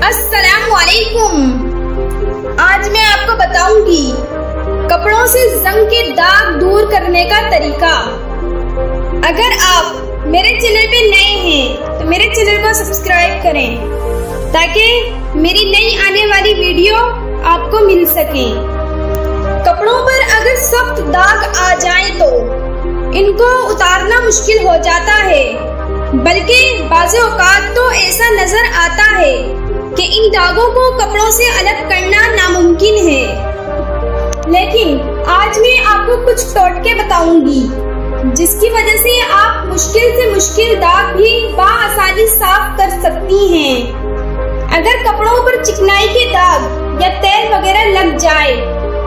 अस्सलामुअलैकुम। आज मैं आपको बताऊंगी कपड़ों से जंग के दाग दूर करने का तरीका। अगर आप मेरे चैनल पे नए हैं तो मेरे चैनल को सब्सक्राइब करें ताकि मेरी नई आने वाली वीडियो आपको मिल सके। कपड़ों पर अगर सख्त दाग आ जाए तो इनको उतारना मुश्किल हो जाता है, बल्कि बाज़ औक़ात तो ऐसा नजर आता है कि इन दागों को कपड़ों से अलग करना नामुमकिन है। लेकिन आज मैं आपको कुछ टोटके बताऊंगी जिसकी वजह से आप मुश्किल से मुश्किल दाग भी बआसानी साफ कर सकती हैं। अगर कपड़ों पर चिकनाई के दाग या तेल वगैरह लग जाए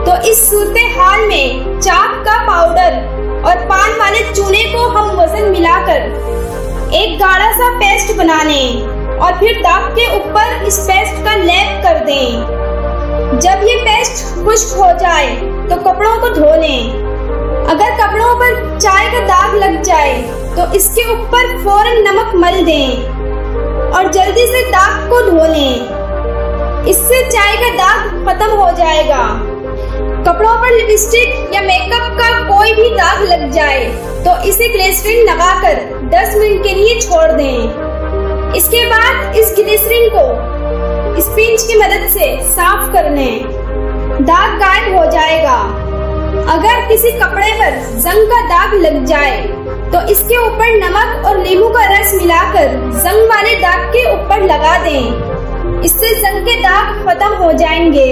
तो इस सूरत हाल में चाक का पाउडर और पान वाले चूने को हम वजन मिलाकर एक गाढ़ा सा पेस्ट बना लें और फिर दाग के ऊपर इस पेस्ट का लेप कर दें। जब ये पेस्ट खुश्क हो जाए तो कपड़ों को धो लें। अगर कपड़ों पर चाय का दाग लग जाए तो इसके ऊपर फौरन नमक मल दें और जल्दी से दाग को धो लें। इससे चाय का दाग खत्म हो जाएगा। कपड़ों पर लिपस्टिक या मेकअप का कोई भी दाग लग जाए तो इसे ग्लिसरीन लगाकर 10 मिनट के लिए छोड़ दें। इसके बाद इस ग्लिसरीन को स्पंज की मदद से साफ कर लें। दाग गायब हो जाएगा। अगर किसी कपड़े पर जंग का दाग लग जाए तो इसके ऊपर नमक और नींबू का रस मिलाकर जंग वाले दाग के ऊपर लगा दें। इससे जंग के दाग खत्म हो जाएंगे।